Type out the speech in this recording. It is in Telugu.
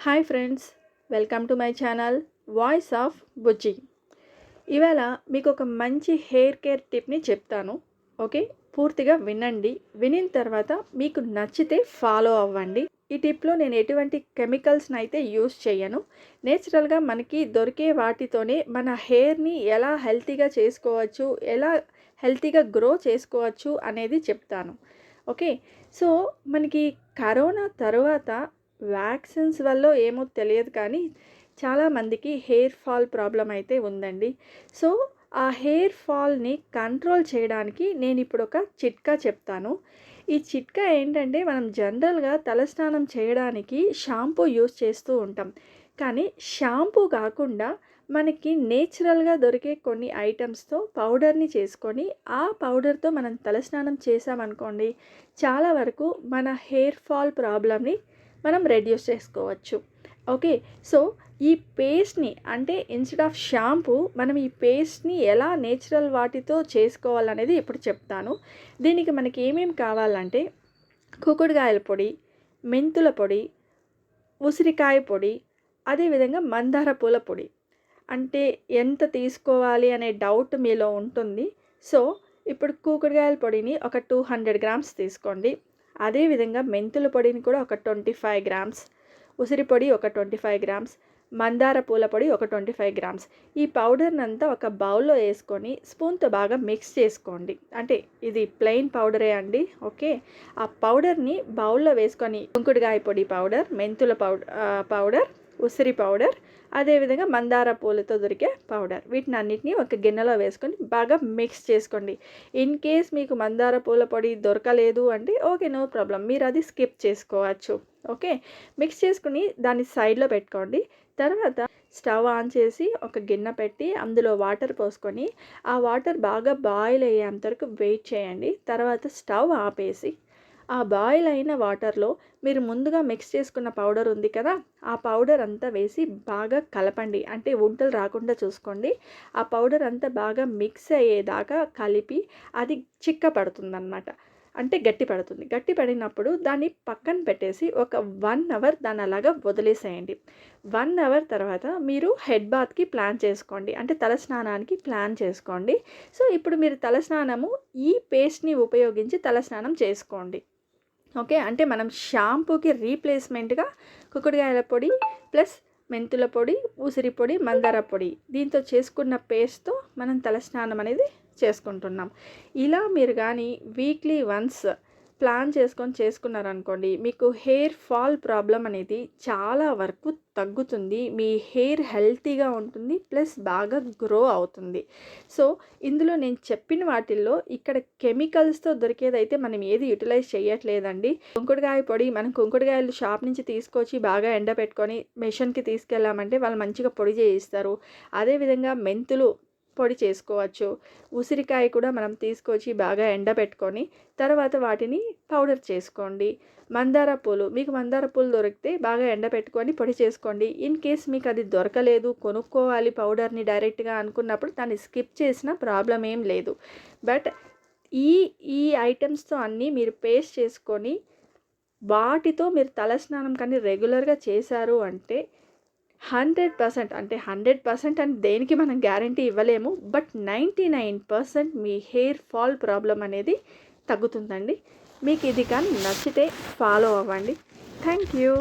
Hi friends, welcome to my channel voice of Bujji. ఇవాళ మీకు ఒక మంచి హెయిర్ కేర్ టిప్ని చెప్తాను. ఓకే, పూర్తిగా వినండి. వినిన తర్వాత మీకు నచ్చితే ఫాలో అవ్వండి. ఈ టిప్లో నేను ఎటువంటి కెమికల్స్ని అయితే యూస్ చేయను. నేచురల్గా మనకి దొరికే వాటితోనే మన హెయిర్ని ఎలా హెల్తీగా చేసుకోవచ్చు, ఎలా హెల్తీగా గ్రో చేసుకోవచ్చు అనేది చెప్తాను. ఓకే, సో మనకి కరోనా తర్వాత వ్యాక్సిన్స్ వల్ల ఏమో తెలియదు కానీ చాలామందికి హెయిర్ ఫాల్ ప్రాబ్లం అయితే ఉందండి. సో ఆ హెయిర్ ఫాల్ని కంట్రోల్ చేయడానికి నేను ఇప్పుడు ఒక చిట్కా చెప్తాను. ఈ చిట్కా ఏంటంటే, మనం జనరల్గా తలస్నానం చేయడానికి షాంపూ యూస్ చేస్తూ ఉంటాం. కానీ షాంపూ కాకుండా మనకి నేచురల్గా దొరికే కొన్ని ఐటమ్స్తో పౌడర్ని చేసుకొని ఆ పౌడర్తో మనం తలస్నానం చేసామనుకోండి, చాలా వరకు మన హెయిర్ ఫాల్ ప్రాబ్లమ్ని మనం రెడ్యూస్ చేసుకోవచ్చు. ఓకే, సో ఈ పేస్ట్ని అంటే ఇన్స్టెడ్ ఆఫ్ షాంపూ మనం ఈ పేస్ట్ని ఎలా నేచురల్ వాటితో చేసుకోవాలనేది ఇప్పుడు చెప్తాను. దీనికి మనకి ఏమేమి కావాలంటే, కుంకుడుకాయల పొడి, మెంతుల పొడి, ఉసిరికాయ పొడి, అదేవిధంగా మందార పూల పొడి. అంటే ఎంత తీసుకోవాలి అనే డౌట్ మీలో ఉంటుంది. సో ఇప్పుడు కుంకుడుకాయల పొడిని ఒక 200 గ్రామ్స్ తీసుకోండి. అదేవిధంగా మెంతుల పొడిని కూడా ఒక 25 గ్రామ్స్, ఉసిరి పొడి ఒక 25 గ్రామ్స్, మందార పూల పొడి ఒక 25 గ్రామ్స్. ఈ పౌడర్ని అంతా ఒక బౌల్లో వేసుకొని స్పూన్తో బాగా మిక్స్ చేసుకోండి. అంటే ఇది ప్లెయిన్ పౌడరే అండి. ఓకే, ఆ పౌడర్ని బౌల్లో వేసుకొని కుంకుడుకాయ పొడి పౌడర్, మెంతుల పౌడర్, ఉసిరి పౌడర్, అదేవిధంగా మందార పూలతో దొరికే పౌడర్, వీటిని అన్నిటినీ ఒక గిన్నెలో వేసుకొని బాగా మిక్స్ చేసుకోండి. ఇన్ కేస్ మీకు మందార పూల పొడి దొరకలేదు అంటే ఓకే, నో ప్రాబ్లం, మీరు అది స్కిప్ చేసుకోవచ్చు. ఓకే, మిక్స్ చేసుకుని దాన్ని సైడ్లో పెట్టుకోండి. తర్వాత స్టవ్ ఆన్ చేసి ఒక గిన్నె పెట్టి అందులో వాటర్ పోసుకొని ఆ వాటర్ బాగా బాయిల్ అయ్యేంత వరకు వెయిట్ చేయండి. తర్వాత స్టవ్ ఆపేసి ఆ బాయిల్ అయిన వాటర్లో మీరు ముందుగా మిక్స్ చేసుకున్న పౌడర్ ఉంది కదా, ఆ పౌడర్ అంతా వేసి బాగా కలపండి. అంటే వంటలు రాకుండా చూసుకోండి. ఆ పౌడర్ అంతా బాగా మిక్స్ అయ్యేదాకా కలిపి అది చిక్క పడుతుందన్నమాట. అంటే గట్టి పడుతుంది. గట్టి పడినప్పుడు దాన్ని పక్కన పెట్టేసి ఒక 1 అవర్ దాన్ని అలాగా వదిలేసేయండి. 1 అవర్ తర్వాత మీరు హెడ్ బాత్కి ప్లాన్ చేసుకోండి. అంటే తలస్నానానికి ప్లాన్ చేసుకోండి. సో ఇప్పుడు మీరు తలస్నానము ఈ పేస్ట్ని ఉపయోగించి తలస్నానం చేసుకోండి. ఓకే, అంటే మనం షాంపూకి రీప్లేస్మెంట్గా కుంకుడుకాయల పొడి ప్లస్ మెంతుల పొడి, ఉసిరి పొడి, మందార పొడి, దీంతో చేసుకున్న పేస్ట్తో మనం తలస్నానం అనేది చేసుకుంటున్నాం. ఇలా మీరు కానీ వీక్లీ వన్స్ ప్లాన్ చేసుకున్నారనుకోండి, మీకు హెయిర్ ఫాల్ ప్రాబ్లం అనేది చాలా వరకు తగ్గుతుంది. మీ హెయిర్ హెల్తీగా ఉంటుంది, ప్లస్ బాగా గ్రో అవుతుంది. సో ఇందులో నేను చెప్పిన వాటిల్లో ఇక్కడ కెమికల్స్తో దొరికేదైతే మనం ఏది యూటిలైజ్ చేయట్లేదండి. కుంకుడుకాయ పొడి మనం కుంకుడుకాయలు షాప్ నుంచి తీసుకొచ్చి బాగా ఎండబెట్టుకొని మెషిన్కి తీసుకెళ్ళామంటే వాళ్ళు మంచిగా పొడి చేయిస్తారు. అదేవిధంగా మెంతులు పొడి చేసుకోవచ్చు. ఉసిరికాయ కూడా మనం తీసుకొచ్చి బాగా ఎండబెట్టుకొని తర్వాత వాటిని పౌడర్ చేసుకోండి. మందార పూలు, మీకు మందార పూలు దొరికితే బాగా ఎండబెట్టుకొని పొడి చేసుకోండి. ఇన్ కేస్ మీకు అది దొరకలేదు, కొనుక్కోవాలి పౌడర్ని డైరెక్ట్గా అనుకున్నప్పుడు దాన్ని స్కిప్ చేసిన ప్రాబ్లం ఏం లేదు. బట్ ఈ ఐటమ్స్తో అన్నీ మీరు పేస్ట్ చేసుకొని వాటితో మీరు తలస్నానం కానీ రెగ్యులర్గా చేశారు అంటే 100%, అంటే 100% అని దేనికి మనం గ్యారంటీ ఇవ్వలేము. But 99% me hair fall problem అనేది తగ్గుతుందండి. మీకు ఇది కానీ నచ్చితే ఫాలో అవ్వండి. Thank you.